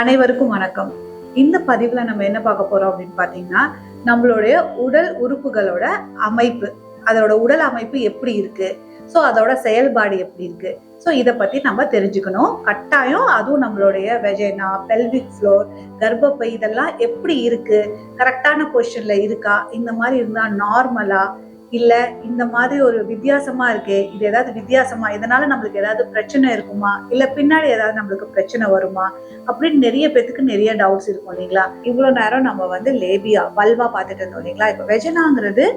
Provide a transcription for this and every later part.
அனைவருக்கும் வணக்கம். இந்த பதிவுல நம்ம என்ன பார்க்க போறோம் அப்படின்னு பாத்தீங்கன்னா, நம்மளுடைய உடல் உறுப்புகளோட அமைப்பு, அதோட உடல் அமைப்பு எப்படி இருக்கு, ஸோ அதோட செயல்பாடு எப்படி இருக்கு, ஸோ இதை பத்தி நம்ம தெரிஞ்சுக்கணும். கட்டாயம் அதுவும் நம்மளுடைய வெஜைனா, பெல்விக் ஃப்ளோர், கர்ப்பப்பை இதெல்லாம் எப்படி இருக்கு, கரெக்டான பொசிஷன்ல இருக்கா, இந்த மாதிரி இருந்தா நார்மலா இல்ல இந்த மாதிரி ஒரு வித்தியாசமா இருக்கு, இது ஏதாவது வித்தியாசமா, இதனால நம்மளுக்கு ஏதாவது பிரச்சனை இருக்குமா, இல்ல பின்னாடி ஏதாவது நம்மளுக்கு பிரச்சனை வருமா அப்படின்னு நிறைய பேத்துக்கு நிறைய டவுட்ஸ் இருக்கும் இல்லைங்களா. இவ்வளவு நேரம் நம்ம வந்து லேபியா வல்வா பார்த்துட்டு இருந்தோம் இல்லைங்களா. இப்ப வெஜனாங்கிறது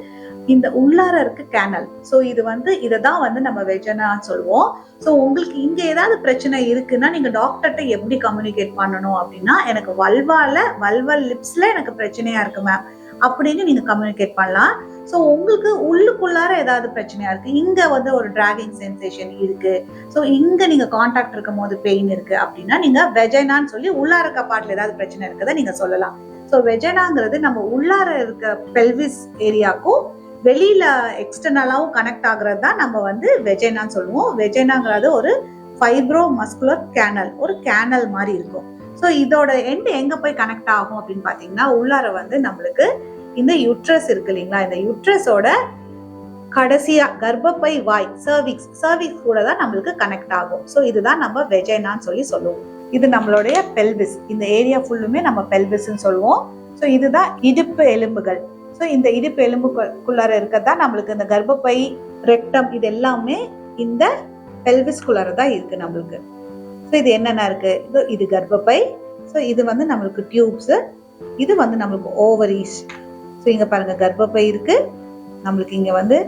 இந்த உள்ளார இருக்கு கேனல். ஸோ இது வந்து இதைதான் வந்து நம்ம வெஜனான்னு சொல்லுவோம். ஸோ உங்களுக்கு இங்க ஏதாவது பிரச்சனை இருக்குன்னா நீங்க டாக்டர்கிட்ட எப்படி கம்யூனிகேட் பண்ணணும் அப்படின்னா, எனக்கு வல்வல் லிப்ஸ்ல எனக்கு பிரச்சனையா இருக்கு மேம் அப்படின்னு நீங்க கம்யூனிகேட் பண்ணலாம். ஸோ உங்களுக்கு உள்ளுக்குள்ளார ஏதாவது பிரச்சனையா இருக்கு, இங்க வந்து ஒரு டிராகிங் சென்சேஷன் இருக்கு, ஸோ இங்க நீங்க கான்டாக்ட் இருக்கும் போது பெயின் இருக்கு அப்படின்னா நீங்க வெஜைனான்னு சொல்லி உள்ளார இருக்க பார்ட்ல ஏதாவது பிரச்சனை இருக்குதை நீங்க சொல்லலாம். ஸோ வெஜைனாங்கிறது நம்ம உள்ளார இருக்க பெல்விஸ் ஏரியாக்கும் வெளியில எக்ஸ்டர்னலாவும் கனெக்ட் ஆகுறது தான் நம்ம வந்து வெஜைனான்னு சொல்லுவோம். வெஜைனாங்கிறது ஒரு ஃபைப்ரோ மஸ்குலர் கேனல், ஒரு கேனல் மாதிரி இருக்கும். ஸோ இதோட எண்ட் எங்க போய் கனெக்ட் ஆகும் அப்படின்னு பாத்தீங்கன்னா, உள்ளார வந்து நம்மளுக்கு இந்த யுட்ரஸ் இருக்கு இல்லைங்களா, இந்த யுட்ரஸோட கடைசியா கர்ப்பப்பை வாய், சர்விக்ஸ் கூட தான் நம்மளுக்கு கனெக்ட் ஆகும். ஸோ இதுதான் நம்ம வெஜைனான்னு சொல்லி சொல்லுவோம். இது நம்மளுடைய பெல்விஸ், இந்த ஏரியா ஃபுல்லுமே நம்ம பெல்விஸ்ன்னு சொல்லுவோம். ஸோ இதுதான் இடுப்பு எலும்புகள். ஸோ இந்த இடுப்பு எலும்புக்குள்ளார இருக்கதான் நம்மளுக்கு இந்த கர்ப்பப்பை, ரெக்டம் இது எல்லாமே இந்த பெல்விஸ்குள்ளார தான் இருக்கு நம்மளுக்கு. ஸோ இது என்னென்ன இருக்கு, இது கர்ப்பப்பை, ஸோ இது வந்து நம்மளுக்கு டியூப்ஸ், இது வந்து நம்மளுக்கு ஓவரிஸ். ஸோ இங்க பாருங்க கர்ப்பப்பை இருக்கு, நம்மளுக்கு இங்க வந்து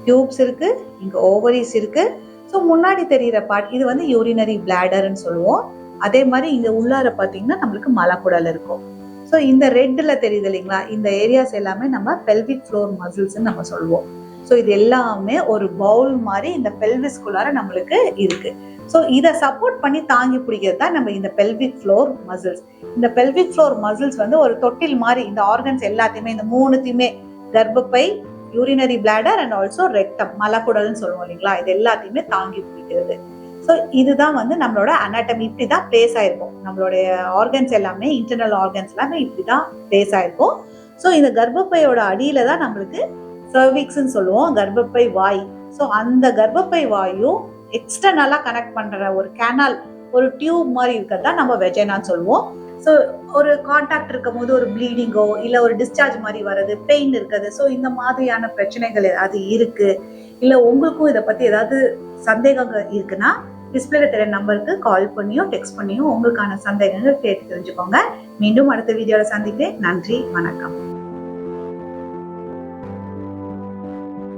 டியூப்ஸ் இருக்கு, இங்க ஓவரிஸ் இருக்கு. ஸோ முன்னாடி தெரிகிற பார்ட் இது வந்து யூரினரி பிளாடர்ன்னு சொல்லுவோம். அதே மாதிரி இங்க உள்ளார பாத்தீங்கன்னா நம்மளுக்கு மலக்குடல் இருக்கும். ஸோ இந்த ரெட்ல தெரியுது இல்லைங்களா, இந்த ஏரியாஸ் எல்லாமே நம்ம பெல்விக் ஃப்ளோர் மசில்ஸ் நம்ம சொல்லுவோம். ஸோ இது எல்லாமே ஒரு பவுல் மாதிரி இந்த பெல்விஸ்குள்ளார நம்மளுக்கு இருக்கு. ஸோ இதை சப்போர்ட் பண்ணி தாங்கி பிடிக்கிறது தான் நம்ம இந்த பெல்விக் ஃப்ளோர் மசில்ஸ். இந்த பெல்விக் ஃப்ளோர் மசில்ஸ் வந்து ஒரு தொட்டில் மாதிரி இந்த ஆர்கன்ஸ் எல்லாத்தையுமே, இந்த மூணுத்தையுமே, கர்ப்பப்பை, urinary bladder and also rectum, மலக்குடல்னு சொல்லுவோம் இல்லைங்களா, இது எல்லாத்தையுமே தாங்கி பிடிக்கிறது. ஸோ இதுதான் வந்து நம்மளோட அனாட்டமி, இப்படிதான் பிளேஸ் ஆயிருக்கும். நம்மளுடைய ஆர்கன்ஸ் எல்லாமே, இன்டர்னல் ஆர்கன்ஸ் எல்லாமே இப்படிதான் பிளேஸ் ஆயிருக்கும். ஸோ இந்த கர்ப்பப்பையோட அடியில தான் நம்மளுக்கு சர்விக்ஸ்ன்னு சொல்லுவோம், கர்ப்பப்பை வாய். ஸோ அந்த கர்ப்பப்பை வாயும் எக்ஸ்டர்னலா கனெக்ட் பண்ற ஒரு கேனல், ஒரு டியூப் மாதிரி இருக்கிறதா நம்ம வெஜைனான்னு சொல்லுவோம். ஸோ ஒரு கான்டாக்ட் இருக்கும் போது ஒரு ப்ளீடிங்கோ இல்ல ஒரு டிஸ்சார்ஜ் மாதிரி வருது, பெயின் இருக்குது, ஸோ இந்த மாதிரியான பிரச்சனைகள் அது இருக்கு, இல்ல உங்களுக்கும் இதை பத்தி ஏதாவது சந்தேகங்கள் இருக்குன்னா டிஸ்பிளேல தெரிய நம்பருக்கு கால் பண்ணியோ டெக்ஸ்ட் பண்ணியோ உங்களுக்கான சந்தேகங்கள் கேட்டு தெரிஞ்சுக்கோங்க. மீண்டும் அடுத்த வீடியோல சந்திக்கிறேன். நன்றி, வணக்கம்.